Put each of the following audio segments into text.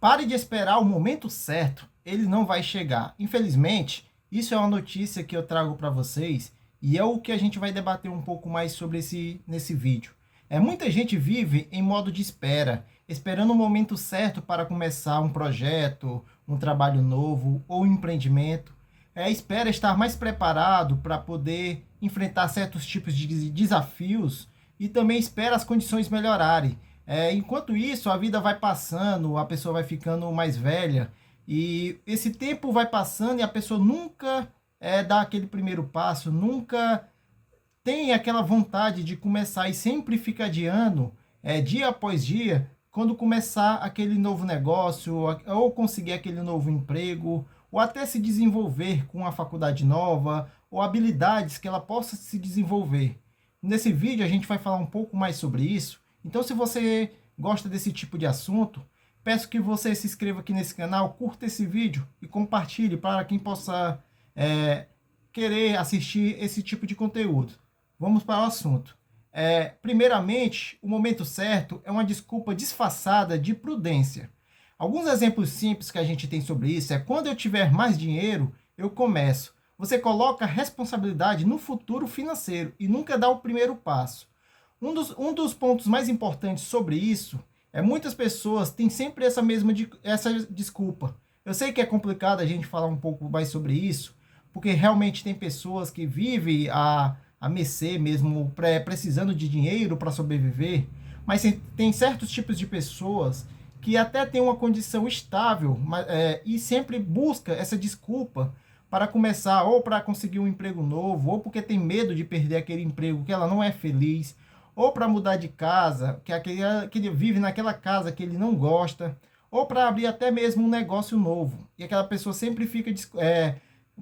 Pare de esperar o momento certo, ele não vai chegar. Infelizmente, isso é uma notícia que eu trago para vocês e é o que a gente vai debater um pouco mais sobre nesse vídeo. Muita gente vive em modo de espera, esperando o momento certo para começar um projeto, um trabalho novo ou um empreendimento. Espera estar mais preparado para poder enfrentar certos tipos de desafios e também espera as condições melhorarem. Enquanto isso, a vida vai passando, a pessoa vai ficando mais velha e esse tempo vai passando e a pessoa nunca dá aquele primeiro passo, nunca tem aquela vontade de começar e sempre fica adiando, dia após dia, quando começar aquele novo negócio, ou conseguir aquele novo emprego, ou até se desenvolver com uma faculdade nova, ou habilidades que ela possa se desenvolver. Nesse vídeo a gente vai falar um pouco mais sobre isso. Então, se você gosta desse tipo de assunto, peço que você se inscreva aqui nesse canal, curta esse vídeo e compartilhe para quem possa querer assistir esse tipo de conteúdo. Vamos para o assunto. Primeiramente, o momento certo é uma desculpa disfarçada de prudência. Alguns exemplos simples que a gente tem sobre isso quando eu tiver mais dinheiro, eu começo. Você coloca a responsabilidade no futuro financeiro e nunca dá o primeiro passo. Um dos pontos mais importantes sobre isso muitas pessoas têm sempre essa desculpa. Eu sei que é complicado a gente falar um pouco mais sobre isso, porque realmente tem pessoas que vivem a mercê mesmo, precisando de dinheiro para sobreviver, mas tem certos tipos de pessoas que até têm uma condição estável e sempre busca essa desculpa para começar, ou para conseguir um emprego novo, ou porque tem medo de perder aquele emprego que ela não é feliz, ou para mudar de casa, que ele vive naquela casa que ele não gosta, ou para abrir até mesmo um negócio novo. E aquela pessoa sempre fica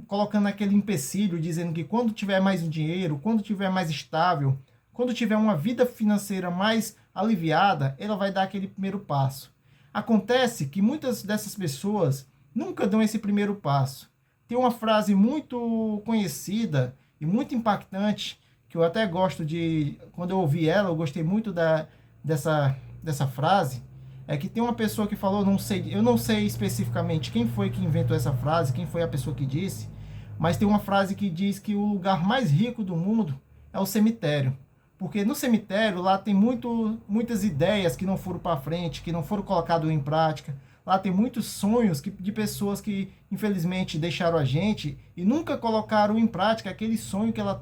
colocando aquele empecilho, dizendo que quando tiver mais dinheiro, quando tiver mais estável, quando tiver uma vida financeira mais aliviada, ela vai dar aquele primeiro passo. Acontece que muitas dessas pessoas nunca dão esse primeiro passo. Tem uma frase muito conhecida e muito impactante, que eu até gosto quando eu ouvi ela, eu gostei muito dessa frase, que tem uma pessoa que falou, eu não sei especificamente quem foi que inventou essa frase, quem foi a pessoa que disse, mas tem uma frase que diz que o lugar mais rico do mundo é o cemitério. Porque no cemitério, lá tem muitas ideias que não foram para frente, que não foram colocadas em prática. Lá tem muitos sonhos de pessoas que, infelizmente, deixaram a gente e nunca colocaram em prática aquele sonho que ela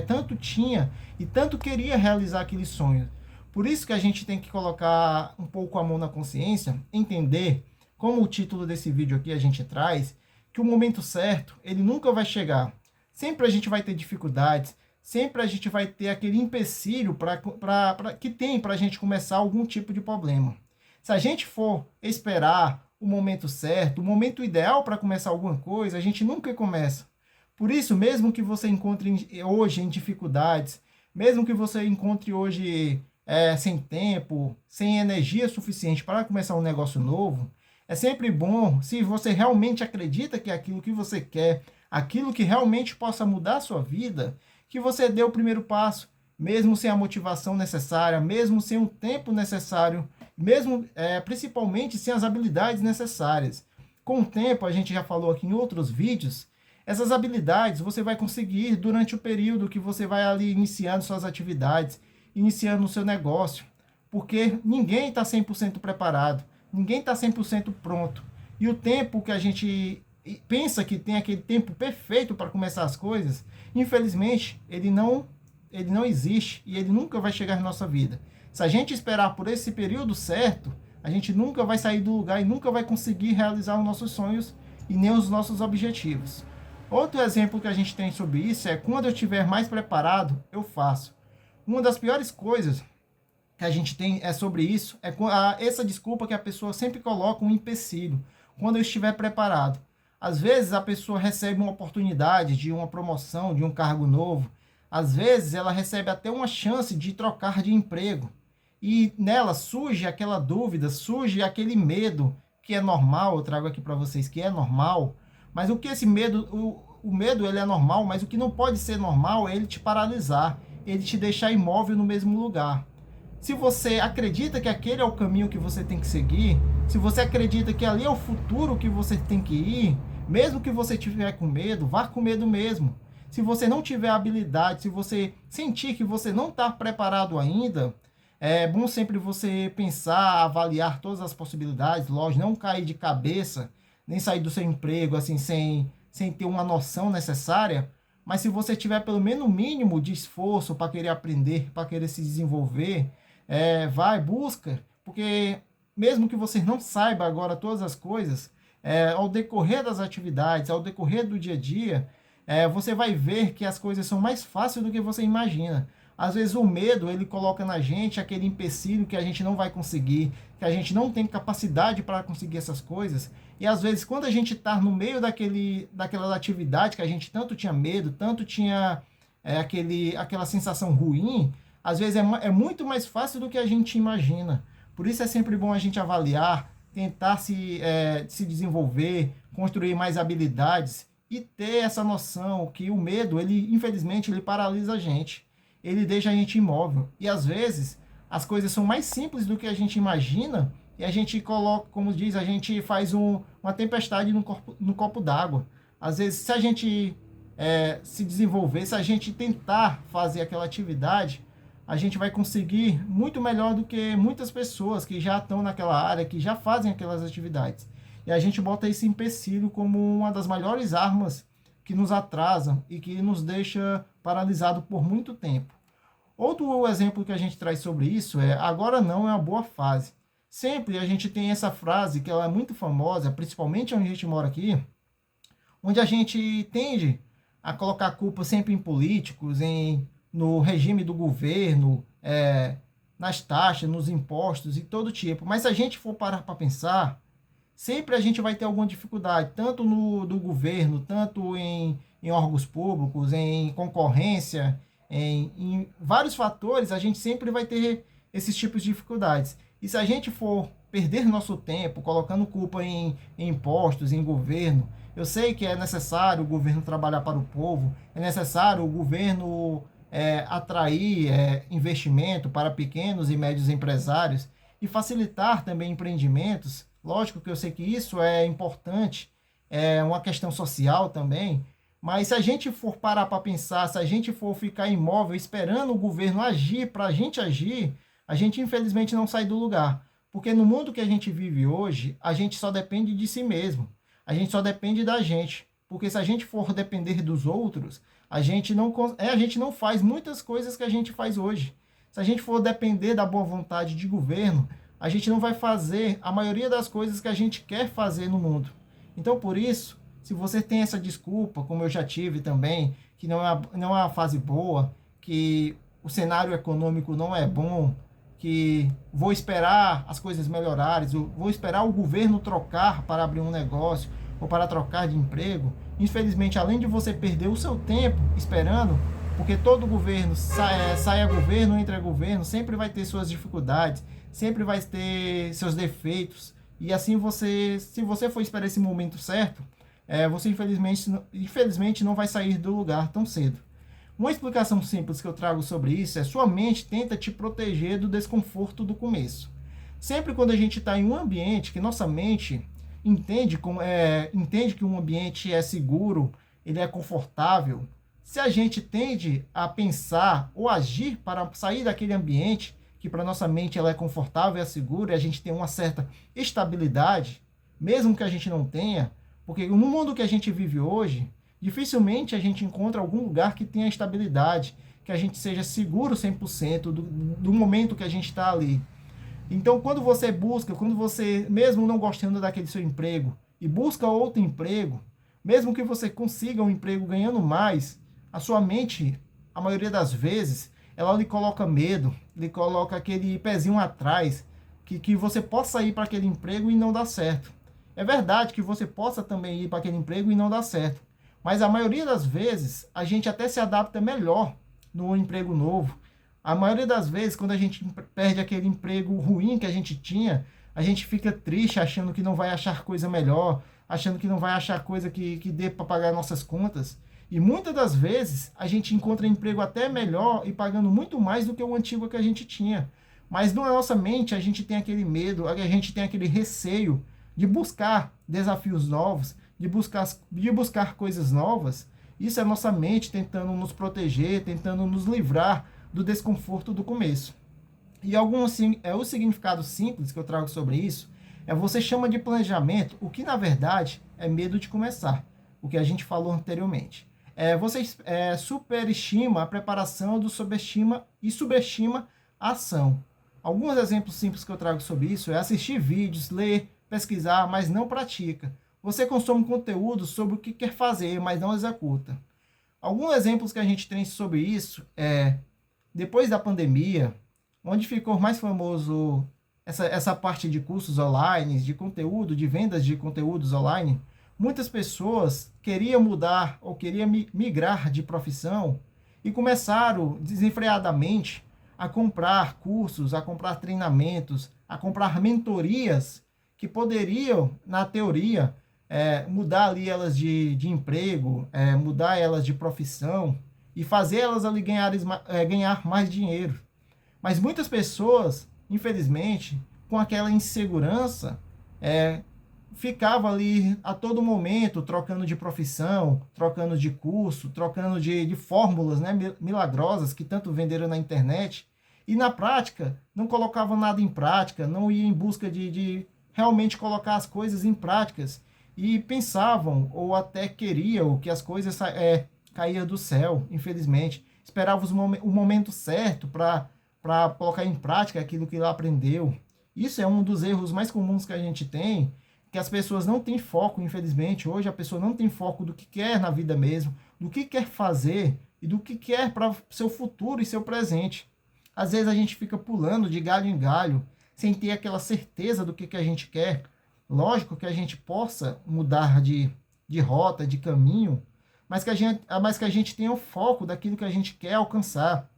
tanto tinha e tanto queria realizar aquele sonho. Por isso que a gente tem que colocar um pouco a mão na consciência, entender, como o título desse vídeo aqui a gente traz, que o momento certo, ele nunca vai chegar. Sempre a gente vai ter dificuldades, sempre a gente vai ter aquele empecilho que tem para a gente começar algum tipo de problema. Se a gente for esperar o momento certo, o momento ideal para começar alguma coisa, a gente nunca começa. Por isso, mesmo que você encontre hoje em dificuldades, mesmo que você encontre hoje sem tempo, sem energia suficiente para começar um negócio novo, é sempre bom, se você realmente acredita que é aquilo que você quer, aquilo que realmente possa mudar a sua vida, que você dê o primeiro passo, mesmo sem a motivação necessária, mesmo sem o tempo necessário, mesmo principalmente sem as habilidades necessárias. Com o tempo, a gente já falou aqui em outros vídeos, essas habilidades você vai conseguir durante o período que você vai ali iniciando suas atividades, iniciando o seu negócio, porque ninguém está 100% preparado, ninguém está 100% pronto. E o tempo que a gente pensa que tem aquele tempo perfeito para começar as coisas, infelizmente, ele não existe e ele nunca vai chegar na nossa vida. Se a gente esperar por esse período certo, a gente nunca vai sair do lugar e nunca vai conseguir realizar os nossos sonhos e nem os nossos objetivos. Outro exemplo que a gente tem sobre isso quando eu estiver mais preparado, eu faço. Uma das piores coisas que a gente tem sobre isso essa desculpa que a pessoa sempre coloca, um empecilho, quando eu estiver preparado. Às vezes a pessoa recebe uma oportunidade de uma promoção, de um cargo novo. Às vezes ela recebe até uma chance de trocar de emprego. E nela surge aquela dúvida, surge aquele medo, que é normal, eu trago aqui para vocês que é normal. Mas o que esse medo, o medo ele é normal, mas o que não pode ser normal é ele te paralisar, ele te deixar imóvel no mesmo lugar. se você acredita que aquele é o caminho que você tem que seguir, se você acredita que ali é o futuro que você tem que ir, mesmo que você tiver com medo, vá com medo mesmo. Se você não tiver habilidade, se você sentir que você não está preparado ainda, é bom sempre você pensar, avaliar todas as possibilidades, lógico, não cair de cabeça, nem sair do seu emprego assim sem ter uma noção necessária, mas se você tiver pelo menos o mínimo de esforço para querer aprender, para querer se desenvolver, vai, busca, porque mesmo que você não saiba agora todas as coisas, ao decorrer das atividades, ao decorrer do dia a dia, você vai ver que as coisas são mais fáceis do que você imagina. Às vezes o medo, ele coloca na gente aquele empecilho que a gente não vai conseguir, que a gente não tem capacidade para conseguir essas coisas. E às vezes quando a gente está no meio daquela atividade que a gente tanto tinha medo, tanto tinha aquela sensação ruim, às vezes é muito mais fácil do que a gente imagina. Por isso é sempre bom a gente avaliar, tentar se desenvolver, construir mais habilidades e ter essa noção que o medo, ele infelizmente, ele paralisa a gente. Ele deixa a gente imóvel. E às vezes as coisas são mais simples do que a gente imagina e a gente coloca, como diz, a gente faz uma tempestade no copo d'água. Às vezes, se a gente se desenvolver, se a gente tentar fazer aquela atividade, a gente vai conseguir muito melhor do que muitas pessoas que já estão naquela área, que já fazem aquelas atividades. E a gente bota esse empecilho como uma das maiores armas que nos atrasam e que nos deixa paralisado por muito tempo. Outro exemplo que a gente traz sobre isso agora não é uma boa fase. Sempre a gente tem essa frase que ela é muito famosa, principalmente onde a gente mora aqui, onde a gente tende a colocar a culpa sempre em políticos, no regime do governo, nas taxas, nos impostos e todo tipo. Mas se a gente for parar para pensar, sempre a gente vai ter alguma dificuldade, tanto do governo, tanto em órgãos públicos, em concorrência, em vários fatores, a gente sempre vai ter esses tipos de dificuldades. E se a gente for perder nosso tempo colocando culpa em impostos, em governo, eu sei que é necessário o governo trabalhar para o povo, é necessário o governo atrair investimento para pequenos e médios empresários e facilitar também empreendimentos. Lógico que eu sei que isso é importante, é uma questão social também, mas se a gente for parar para pensar, se a gente for ficar imóvel esperando o governo agir para a gente infelizmente não sai do lugar. Porque no mundo que a gente vive hoje, a gente só depende de si mesmo. A gente só depende da gente. Porque se a gente for depender dos outros, a gente não faz muitas coisas que a gente faz hoje. Se a gente for depender da boa vontade de governo, a gente não vai fazer a maioria das coisas que a gente quer fazer no mundo. Então, por isso, se você tem essa desculpa, como eu já tive também, que não é uma fase boa, que o cenário econômico não é bom, que vou esperar as coisas melhorarem, vou esperar o governo trocar para abrir um negócio ou para trocar de emprego, infelizmente, além de você perder o seu tempo esperando, porque todo governo, saia governo, entra governo, sempre vai ter suas dificuldades, sempre vai ter seus defeitos, e assim se você for esperar esse momento certo, você infelizmente não vai sair do lugar tão cedo. Uma explicação simples que eu trago sobre isso é: sua mente tenta te proteger do desconforto do começo. Sempre quando a gente está em um ambiente que nossa mente entende que um ambiente é seguro, ele é confortável, se a gente tende a pensar ou agir para sair daquele ambiente, que para nossa mente ela é confortável, é segura, e a gente tem uma certa estabilidade, mesmo que a gente não tenha, porque no mundo que a gente vive hoje, dificilmente a gente encontra algum lugar que tenha estabilidade, que a gente seja seguro 100% do momento que a gente está ali. Então, quando você, mesmo não gostando daquele seu emprego, e busca outro emprego, mesmo que você consiga um emprego ganhando mais, a sua mente, a maioria das vezes, ela lhe coloca medo, lhe coloca aquele pezinho atrás, que você possa ir para aquele emprego e não dar certo. É verdade que você possa também ir para aquele emprego e não dar certo. Mas a maioria das vezes, a gente até se adapta melhor no emprego novo. A maioria das vezes, quando a gente perde aquele emprego ruim que a gente tinha, a gente fica triste achando que não vai achar coisa melhor, achando que não vai achar coisa que dê para pagar nossas contas. E muitas das vezes, a gente encontra emprego até melhor e pagando muito mais do que o antigo que a gente tinha. Mas na nossa mente a gente tem aquele medo, a gente tem aquele receio de buscar desafios novos, de buscar coisas novas. Isso é a nossa mente tentando nos proteger, tentando nos livrar do desconforto do começo. E o significado simples que eu trago sobre isso é você chama de planejamento, o que na verdade é medo de começar, o que a gente falou anteriormente. Você superestima a preparação do subestima a ação. Alguns exemplos simples que eu trago sobre isso é assistir vídeos, ler, pesquisar, mas não pratica. Você consome conteúdo sobre o que quer fazer, mas não executa. Alguns exemplos que a gente tem sobre isso depois da pandemia, onde ficou mais famoso essa parte de cursos online, de conteúdo, de vendas de conteúdos online, muitas pessoas queriam mudar ou queriam migrar de profissão e começaram desenfreadamente a comprar cursos, a comprar treinamentos, a comprar mentorias que poderiam, na teoria, mudar ali elas de emprego, mudar elas de profissão e fazer elas ali ganhar mais dinheiro. Mas muitas pessoas, infelizmente, com aquela insegurança, ficavam ali a todo momento trocando de profissão, trocando de curso, trocando de fórmulas, né, milagrosas que tanto venderam na internet. E na prática, não colocavam nada em prática, não iam em busca de realmente colocar as coisas em práticas. E pensavam, ou até queriam, que as coisas caíam do céu, infelizmente. Esperavam o momento certo para colocar em prática aquilo que ela aprendeu. Isso é um dos erros mais comuns que a gente tem, que as pessoas não têm foco, infelizmente. Hoje a pessoa não tem foco do que quer na vida mesmo, do que quer fazer e do que quer para seu futuro e seu presente. Às vezes a gente fica pulando de galho em galho, sem ter aquela certeza do que a gente quer. Lógico que a gente possa mudar de rota, de caminho, mas que a gente tenha o foco daquilo que a gente quer alcançar,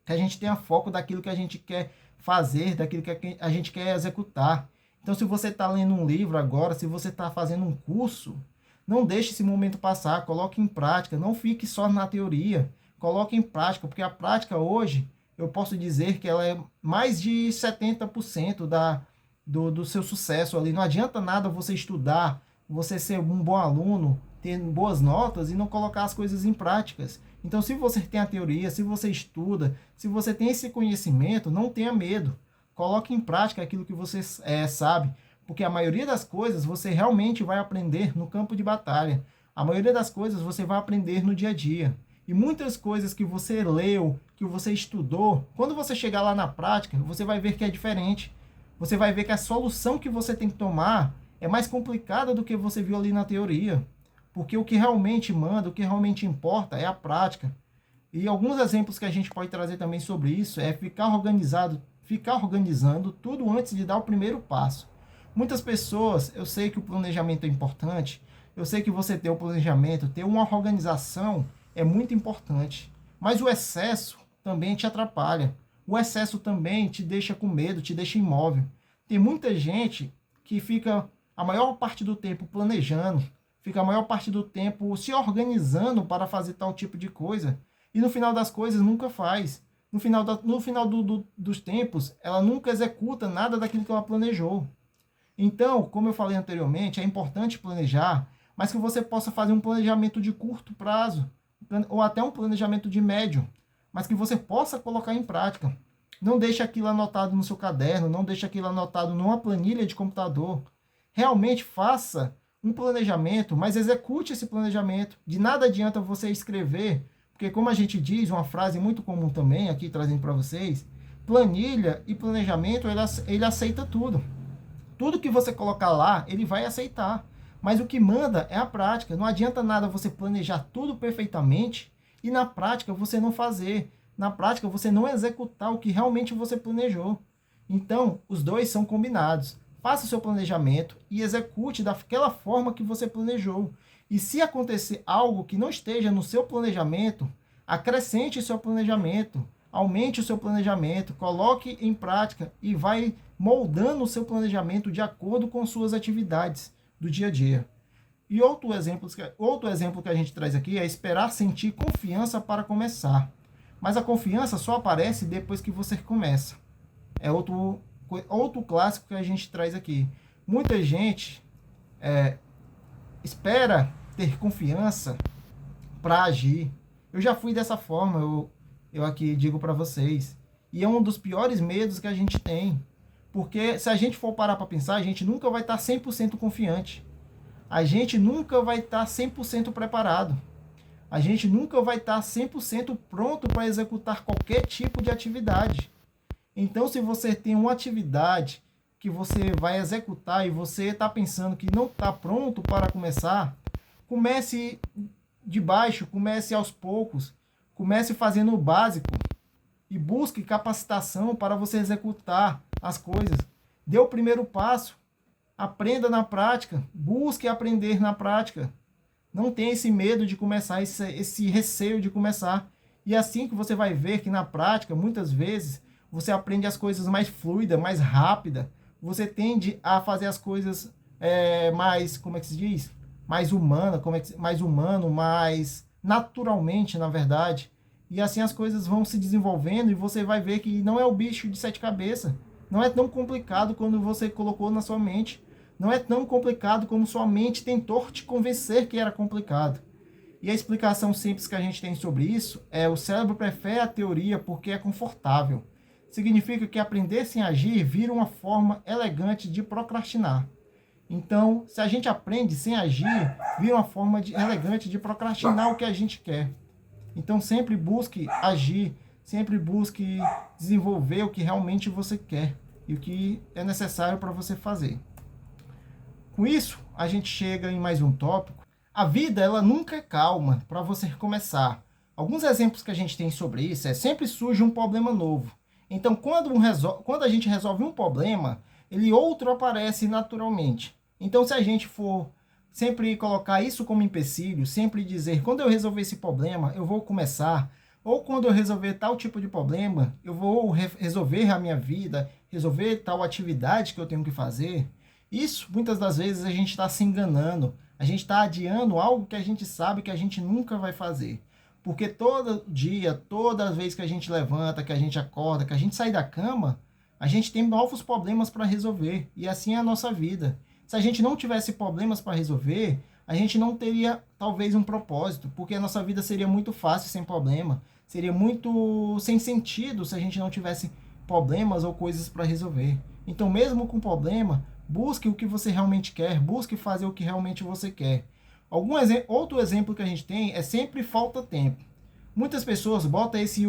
que a gente tenha foco daquilo que a gente quer fazer, daquilo que a gente quer executar. Então, se você está lendo um livro agora, se você está fazendo um curso, não deixe esse momento passar, coloque em prática, não fique só na teoria, coloque em prática, porque a prática hoje, eu posso dizer que ela é mais de 70% do seu sucesso ali. Não adianta nada você estudar, você ser um bom aluno, ter boas notas e não colocar as coisas em práticas. Então, se você tem a teoria, se você estuda, se você tem esse conhecimento, não tenha medo. Coloque em prática aquilo que você sabe, porque a maioria das coisas você realmente vai aprender no campo de batalha. A maioria das coisas você vai aprender no dia a dia. E muitas coisas que você leu, que você estudou, quando você chegar lá na prática, você vai ver que é diferente. Você vai ver que a solução que você tem que tomar é mais complicada do que você viu ali na teoria. Porque o que realmente manda, o que realmente importa é a prática. E alguns exemplos que a gente pode trazer também sobre isso é ficar organizando tudo antes de dar o primeiro passo. Muitas pessoas, eu sei que o planejamento é importante, eu sei que você ter o planejamento, ter uma organização é muito importante, mas o excesso também te atrapalha. O excesso também te deixa com medo, te deixa imóvel. Tem muita gente que fica a maior parte do tempo planejando, fica a maior parte do tempo se organizando para fazer tal tipo de coisa, e no final das coisas nunca faz. No final dos tempos, ela nunca executa nada daquilo que ela planejou. Então, como eu falei anteriormente, é importante planejar, mas que você possa fazer um planejamento de curto prazo, ou até um planejamento de médio, mas que você possa colocar em prática. Não deixe aquilo anotado no seu caderno, não deixe aquilo anotado numa planilha de computador. Realmente faça um planejamento, mas execute esse planejamento. De nada adianta você escrever, porque como a gente diz, uma frase muito comum também, aqui trazendo para vocês, planilha e planejamento, ele aceita tudo. Tudo que você colocar lá, ele vai aceitar. Mas o que manda é a prática. Não adianta nada você planejar tudo perfeitamente e na prática você não fazer. Na prática você não executar o que realmente você planejou. Então, os dois são combinados. Faça o seu planejamento e execute daquela forma que você planejou. E se acontecer algo que não esteja no seu planejamento, acrescente o seu planejamento, aumente o seu planejamento, coloque em prática e vai moldando o seu planejamento de acordo com suas atividades do dia a dia. E outro exemplo que a gente traz aqui é esperar sentir confiança para começar. Mas a confiança só aparece depois que você começa. é outro clássico que a gente traz aqui. Muita gente espera ter confiança para agir. Eu já fui dessa forma, eu aqui digo para vocês. E é um dos piores medos que a gente tem. Porque se a gente for parar para pensar, a gente nunca vai estar 100% confiante. A gente nunca vai estar 100% preparado. A gente nunca vai estar 100% pronto para executar qualquer tipo de atividade. Então, se você tem uma atividade que você vai executar e você está pensando que não está pronto para começar, comece de baixo, comece aos poucos, comece fazendo o básico e busque capacitação para você executar as coisas. Dê o primeiro passo, aprenda na prática, busque aprender na prática. Não tenha esse medo de começar, esse receio de começar. E assim que você vai ver que na prática, muitas vezes, você aprende as coisas mais fluida, mais rápida. Você tende a fazer as coisas mais, como é que se diz? Mais humana, mais humano, mais naturalmente, na verdade. E assim as coisas vão se desenvolvendo e você vai ver que não é o bicho de 7 cabeças. Não é tão complicado quando você colocou na sua mente. Não é tão complicado como sua mente tentou te convencer que era complicado. E a explicação simples que a gente tem sobre isso é: o cérebro prefere a teoria porque é confortável. Significa que aprender sem agir vira uma forma elegante de procrastinar. Então, se a gente aprende sem agir, vira uma forma elegante de procrastinar o que a gente quer. Então, sempre busque agir, sempre busque desenvolver o que realmente você quer e o que é necessário para você fazer. Com isso, a gente chega em mais um tópico. A vida, ela nunca é calma para você recomeçar. Alguns exemplos que a gente tem sobre isso sempre surge um problema novo. Então, quando a gente resolve um problema, outro aparece naturalmente. Então, se a gente for sempre colocar isso como empecilho, sempre dizer: quando eu resolver esse problema, eu vou começar, ou quando eu resolver tal tipo de problema, eu vou resolver a minha vida, resolver tal atividade que eu tenho que fazer. Isso, muitas das vezes, a gente está se enganando, a gente está adiando algo que a gente sabe que a gente nunca vai fazer. Porque todo dia, toda vez que a gente levanta, que a gente acorda, que a gente sai da cama, a gente tem novos problemas para resolver. E assim é a nossa vida. Se a gente não tivesse problemas para resolver, a gente não teria talvez um propósito, porque a nossa vida seria muito fácil sem problema, seria muito sem sentido se a gente não tivesse problemas ou coisas para resolver. Então, mesmo com problema, busque o que você realmente quer, busque fazer o que realmente você quer. Outro exemplo que a gente tem é: sempre falta tempo. Muitas pessoas botam esse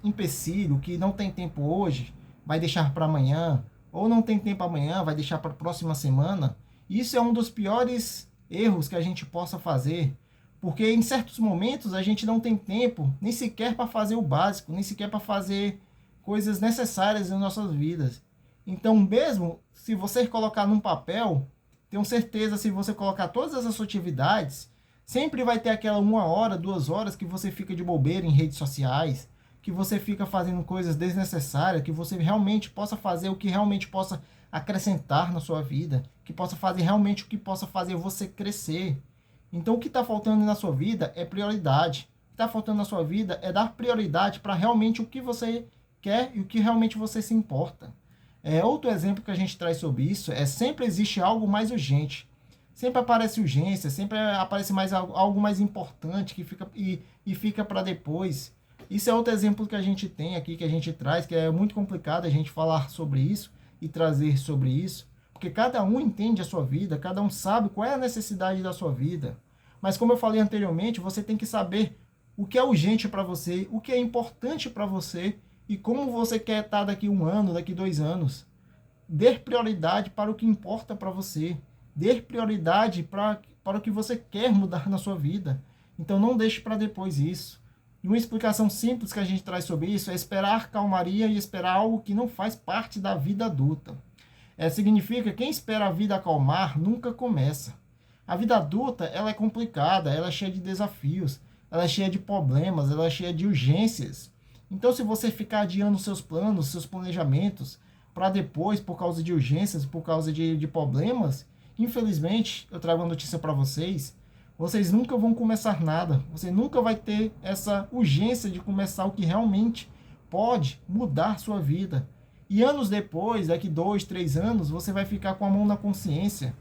empecilho que não tem tempo hoje, vai deixar para amanhã, ou não tem tempo amanhã, vai deixar para a próxima semana. Isso é um dos piores erros que a gente possa fazer, porque em certos momentos a gente não tem tempo nem sequer para fazer o básico, nem sequer para fazer coisas necessárias em nossas vidas. Então, mesmo se você colocar num papel, tenho certeza, se você colocar todas as suas atividades, sempre vai ter aquela 1 hora, 2 horas que você fica de bobeira em redes sociais, que você fica fazendo coisas desnecessárias, que você realmente possa fazer o que realmente possa acrescentar na sua vida, que possa fazer realmente o que possa fazer você crescer. Então, o que está faltando na sua vida é prioridade. O que está faltando na sua vida é dar prioridade para realmente o que você quer e o que realmente você se importa. Outro exemplo que a gente traz sobre isso é: sempre existe algo mais urgente. Sempre aparece urgência, sempre aparece algo mais importante que fica para depois. Isso é outro exemplo que a gente tem aqui, que a gente traz, que é muito complicado a gente falar sobre isso e trazer sobre isso, porque cada um entende a sua vida, cada um sabe qual é a necessidade da sua vida. Mas como eu falei anteriormente, você tem que saber o que é urgente para você, o que é importante para você e como você quer estar daqui 1 ano, daqui 2 anos. Dê prioridade para o que importa para você. Dê prioridade para o que você quer mudar na sua vida. Então não deixe para depois isso. E uma explicação simples que a gente traz sobre isso é esperar calmaria e esperar algo que não faz parte da vida adulta. Significa que quem espera a vida acalmar nunca começa. A vida adulta, ela é complicada, ela é cheia de desafios, ela é cheia de problemas, ela é cheia de urgências. Então, se você ficar adiando seus planos, seus planejamentos para depois, por causa de urgências, por causa de problemas, infelizmente, eu trago uma notícia para vocês: vocês nunca vão começar nada. Você nunca vai ter essa urgência de começar o que realmente pode mudar sua vida. E anos depois, daqui 2, 3 anos, você vai ficar com a mão na consciência,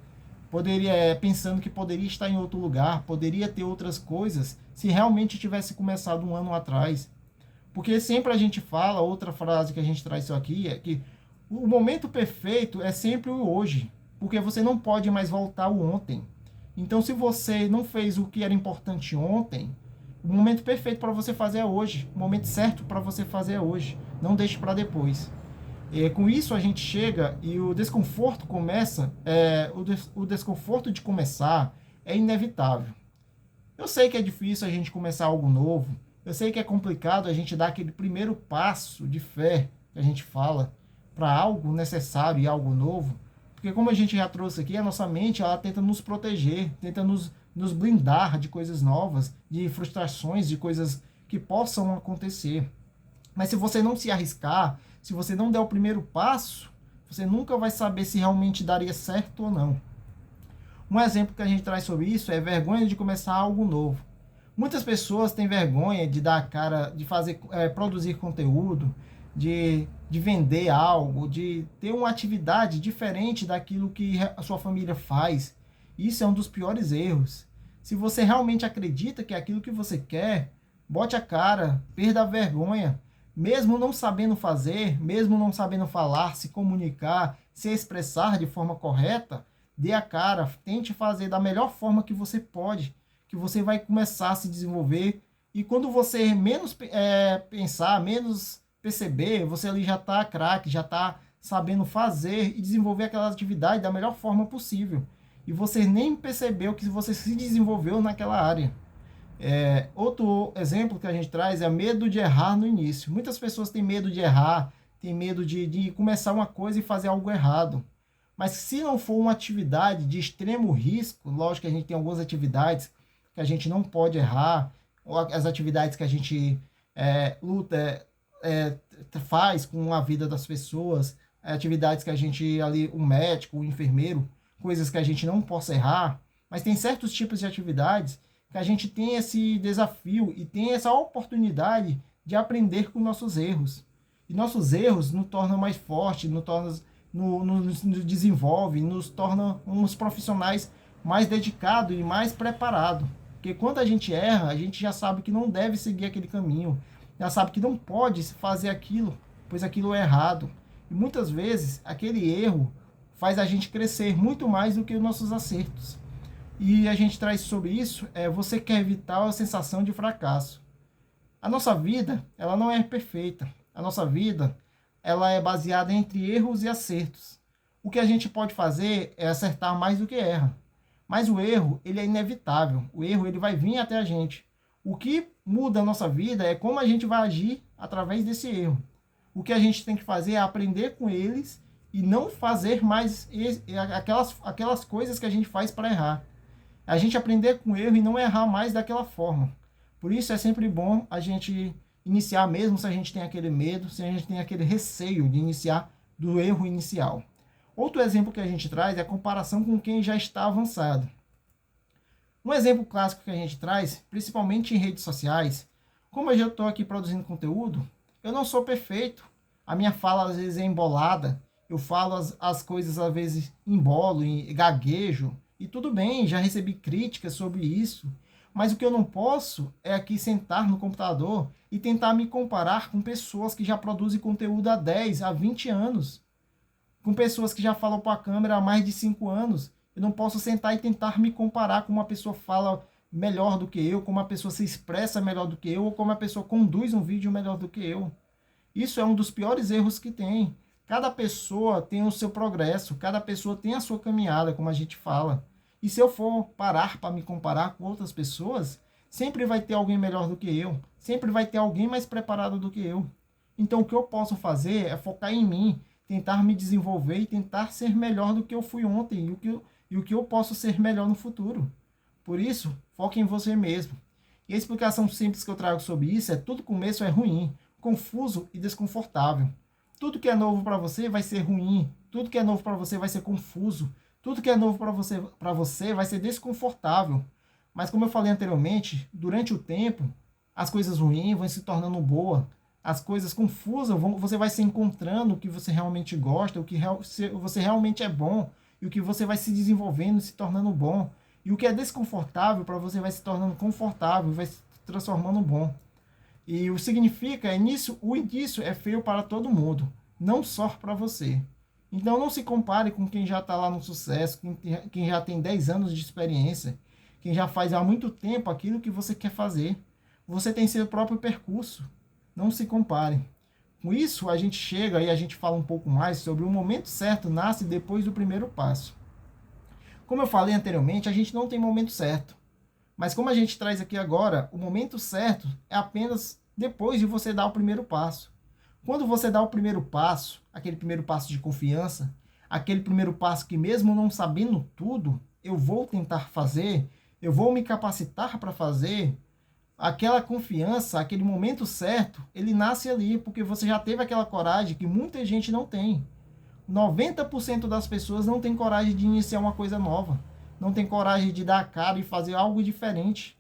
pensando que poderia estar em outro lugar, poderia ter outras coisas, se realmente tivesse começado um ano atrás. Porque sempre a gente fala, outra frase que a gente traz isso aqui, é que o momento perfeito é sempre o hoje, porque você não pode mais voltar ao ontem. Então, se você não fez o que era importante ontem, o momento perfeito para você fazer é hoje. O momento certo para você fazer é hoje. Não deixe para depois. Com isso a gente chega e o desconforto começa, o desconforto de começar é inevitável. Eu sei que é difícil a gente começar algo novo, eu sei que é complicado a gente dar aquele primeiro passo de fé que a gente fala para algo necessário e algo novo, porque como a gente já trouxe aqui, a nossa mente ela tenta nos proteger, tenta nos blindar de coisas novas, de frustrações, de coisas que possam acontecer. Mas se você não se arriscar, se você não der o primeiro passo, você nunca vai saber se realmente daria certo ou não. Um exemplo que a gente traz sobre isso é vergonha de começar algo novo. Muitas pessoas têm vergonha de dar a cara, de fazer, produzir conteúdo, de vender algo, de ter uma atividade diferente daquilo que a sua família faz. Isso é um dos piores erros. Se você realmente acredita que é aquilo que você quer, bote a cara, perda a vergonha. Mesmo não sabendo fazer, mesmo não sabendo falar, se comunicar, se expressar de forma correta, dê a cara, tente fazer da melhor forma que você pode, que você vai começar a se desenvolver. E quando você menos pensar, menos perceber, você ali já está craque, já está sabendo fazer e desenvolver aquela atividade da melhor forma possível. E você nem percebeu que você se desenvolveu naquela área. Outro exemplo que a gente traz é medo de errar no início. Muitas pessoas têm medo de errar, têm medo de começar uma coisa e fazer algo errado. Mas se não for uma atividade de extremo risco, lógico que a gente tem algumas atividades que a gente não pode errar, ou as atividades que a gente luta, faz com a vida das pessoas, atividades que a gente ali, o médico, o enfermeiro, coisas que a gente não possa errar, mas tem certos tipos de atividades que a gente tem esse desafio e tem essa oportunidade de aprender com nossos erros. E nossos erros nos tornam mais fortes, nos desenvolve, nos torna uns profissionais mais dedicados e mais preparados. Porque quando a gente erra, a gente já sabe que não deve seguir aquele caminho, já sabe que não pode fazer aquilo, pois aquilo é errado. E muitas vezes aquele erro faz a gente crescer muito mais do que os nossos acertos. E a gente traz sobre isso, você quer evitar a sensação de fracasso. A nossa vida, ela não é perfeita. A nossa vida, ela é baseada entre erros e acertos. O que a gente pode fazer é acertar mais do que erra. Mas o erro, ele é inevitável. O erro, ele vai vir até a gente. O que muda a nossa vida é como a gente vai agir através desse erro. O que a gente tem que fazer é aprender com eles e não fazer mais aquelas coisas que a gente faz para errar. A gente aprender com o erro e não errar mais daquela forma. Por isso é sempre bom a gente iniciar, mesmo se a gente tem aquele medo, se a gente tem aquele receio de iniciar do erro inicial. Outro exemplo que a gente traz é a comparação com quem já está avançado. Um exemplo clássico que a gente traz, principalmente em redes sociais, como eu já estou aqui produzindo conteúdo, eu não sou perfeito. A minha fala às vezes é embolada, eu falo as coisas às vezes embolo, gaguejo, e tudo bem, já recebi críticas sobre isso. Mas o que eu não posso é aqui sentar no computador e tentar me comparar com pessoas que já produzem conteúdo há 10, há 20 anos. Com pessoas que já falam para a câmera há mais de 5 anos. Eu não posso sentar e tentar me comparar com uma pessoa que fala melhor do que eu, como uma pessoa se expressa melhor do que eu, ou como uma pessoa conduz um vídeo melhor do que eu. Isso é um dos piores erros que tem. Cada pessoa tem o seu progresso, cada pessoa tem a sua caminhada, como a gente fala. E se eu for parar para me comparar com outras pessoas, sempre vai ter alguém melhor do que eu, sempre vai ter alguém mais preparado do que eu. Então o que eu posso fazer é focar em mim, tentar me desenvolver e tentar ser melhor do que eu fui ontem e o que eu posso ser melhor no futuro. Por isso, foque em você mesmo. E a explicação simples que eu trago sobre isso é: tudo começo é ruim, confuso e desconfortável. Tudo que é novo para você vai ser ruim, tudo que é novo para você vai ser confuso, tudo que é novo para você vai ser desconfortável. Mas como eu falei anteriormente, durante o tempo, as coisas ruins vão se tornando boas. as coisas confusas, você vai se encontrando o que você realmente gosta, o que você realmente é bom, e o que você vai se desenvolvendo, se tornando bom. E o que é desconfortável para você vai se tornando confortável, vai se transformando bom. E o significa é nisso, o início é feio para todo mundo, não só para você. Então não se compare com quem já está lá no sucesso, quem já tem 10 anos de experiência, quem já faz há muito tempo aquilo que você quer fazer. Você tem seu próprio percurso. Não se compare. Com isso, a gente chega e a gente fala um pouco mais sobre o momento certo nasce depois do primeiro passo. Como eu falei anteriormente, a gente não tem momento certo. Mas como a gente traz aqui agora, o momento certo é apenas depois de você dar o primeiro passo. Quando você dá o primeiro passo, aquele primeiro passo de confiança, aquele primeiro passo que mesmo não sabendo tudo, eu vou tentar fazer, eu vou me capacitar para fazer, aquela confiança, aquele momento certo, ele nasce ali, porque você já teve aquela coragem que muita gente não tem. 90% das pessoas não tem coragem de iniciar uma coisa nova. Não tem coragem de dar a cara e fazer algo diferente.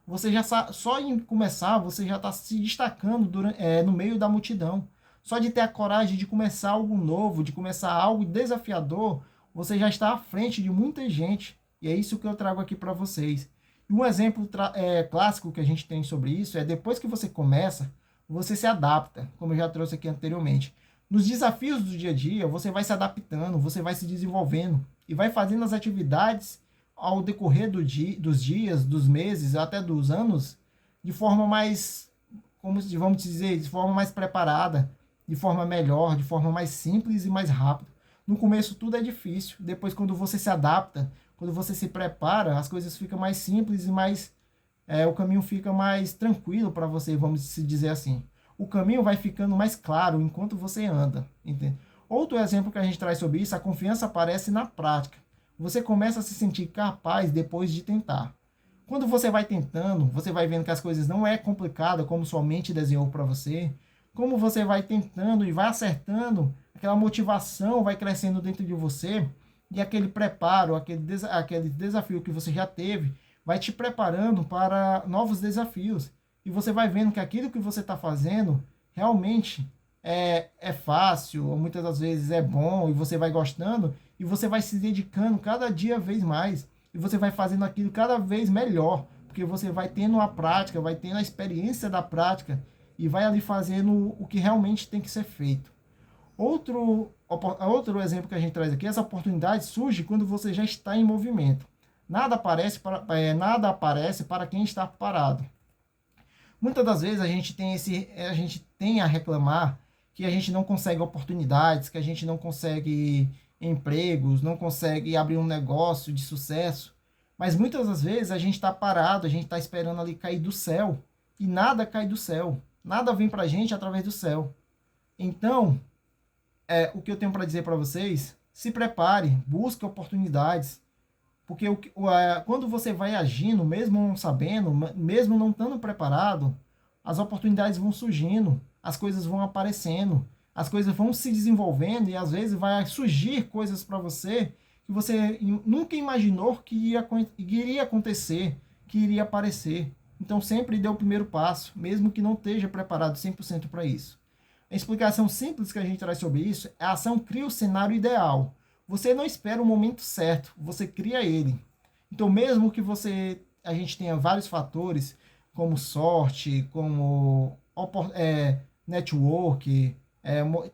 Você já só em começar, você já está se destacando no meio da multidão. Só de ter a coragem de começar algo novo, de começar algo desafiador, você já está à frente de muita gente. E é isso que eu trago aqui para vocês. E um exemplo clássico que a gente tem sobre isso é depois que você começa, você se adapta, como eu já trouxe aqui anteriormente. Nos desafios do dia a dia, você vai se adaptando, você vai se desenvolvendo e vai fazendo as atividades ao decorrer dos dias, dos meses, até dos anos, de forma mais, como vamos dizer, de forma mais preparada, de forma melhor, de forma mais simples e mais rápida. No começo tudo é difícil, depois quando você se adapta, quando você se prepara, as coisas ficam mais simples e mais o caminho fica mais tranquilo para você, vamos dizer assim. O caminho vai ficando mais claro enquanto você anda. Entende? Outro exemplo que a gente traz sobre isso, a confiança aparece na prática. Você começa a se sentir capaz depois de tentar. Quando você vai tentando, você vai vendo que as coisas não é complicado como sua mente desenhou para você. Como você vai tentando e vai acertando, aquela motivação vai crescendo dentro de você e aquele preparo, aquele desafio que você já teve, vai te preparando para novos desafios. E você vai vendo que aquilo que você está fazendo realmente é fácil, ou muitas das vezes é bom, e você vai gostando, e você vai se dedicando cada dia vez mais, e você vai fazendo aquilo cada vez melhor, porque você vai tendo a prática, vai tendo a experiência da prática, e vai ali fazendo o que realmente tem que ser feito. Outro exemplo que a gente traz aqui, essa oportunidade surge quando você já está em movimento. Nada aparece para quem está parado. Muitas das vezes a gente tem a reclamar que a gente não consegue oportunidades, que a gente não consegue empregos, não consegue abrir um negócio de sucesso. Mas muitas das vezes a gente está parado, a gente está esperando ali cair do céu. E nada cai do céu. Nada vem para a gente através do céu. Então, o que eu tenho para dizer para vocês, se prepare, busque oportunidades. Porque quando você vai agindo, mesmo não sabendo, mesmo não estando preparado, as oportunidades vão surgindo, as coisas vão aparecendo, as coisas vão se desenvolvendo e às vezes vai surgir coisas para você que você nunca imaginou que iria acontecer, que iria aparecer. Então sempre dê o primeiro passo, mesmo que não esteja preparado 100% para isso. A explicação simples que a gente traz sobre isso é a ação cria o cenário ideal. Você não espera o momento certo, você cria ele. Então, mesmo que a gente tenha vários fatores, como sorte, como network,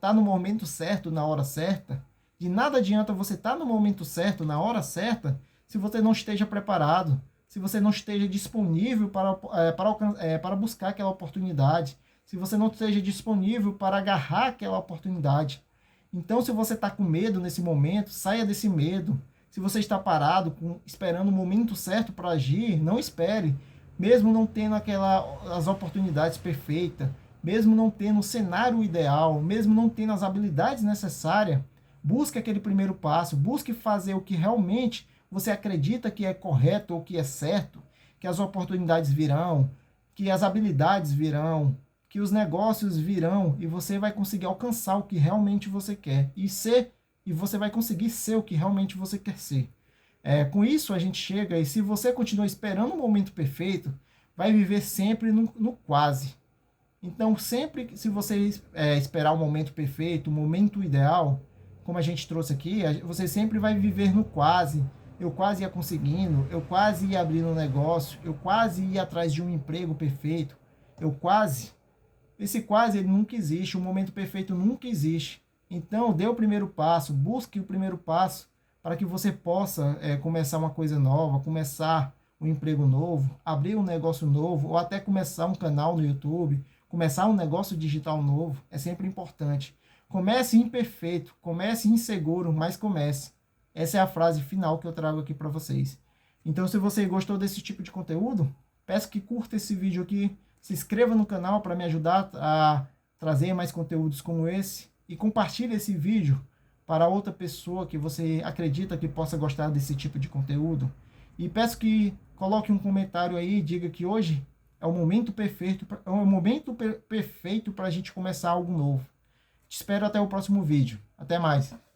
tá no momento certo, na hora certa, de nada adianta você estar no momento certo, na hora certa, se você não esteja preparado, se você não esteja disponível para buscar aquela oportunidade, se você não esteja disponível para agarrar aquela oportunidade. Então, se você está com medo nesse momento, saia desse medo. Se você está parado, esperando o momento certo para agir, não espere. Mesmo não tendo as oportunidades perfeitas, mesmo não tendo o cenário ideal, mesmo não tendo as habilidades necessárias, busque aquele primeiro passo, busque fazer o que realmente você acredita que é correto ou que é certo, que as oportunidades virão, que as habilidades virão, que os negócios virão e você vai conseguir alcançar o que realmente você quer e você vai conseguir ser o que realmente você quer ser. Com isso a gente chega e se você continua esperando o momento perfeito, vai viver sempre no quase. Então, sempre se você esperar o momento perfeito, o momento ideal, como a gente trouxe aqui, você sempre vai viver no quase. Eu quase ia conseguindo, eu quase ia abrindo um negócio, eu quase ia atrás de um emprego perfeito, eu quase. Esse quase ele nunca existe, o momento perfeito nunca existe. Então, dê o primeiro passo, busque o primeiro passo para que você possa começar uma coisa nova, começar um emprego novo, abrir um negócio novo, ou até começar um canal no YouTube, começar um negócio digital novo. É sempre importante. Comece imperfeito, comece inseguro, mas comece. Essa é a frase final que eu trago aqui para vocês. Então, se você gostou desse tipo de conteúdo, peço que curta esse vídeo aqui, se inscreva no canal para me ajudar a trazer mais conteúdos como esse e compartilhe esse vídeo para outra pessoa que você acredita que possa gostar desse tipo de conteúdo. E peço que coloque um comentário aí e diga que hoje é o momento perfeito, perfeito para a gente começar algo novo. Te espero até o próximo vídeo. Até mais.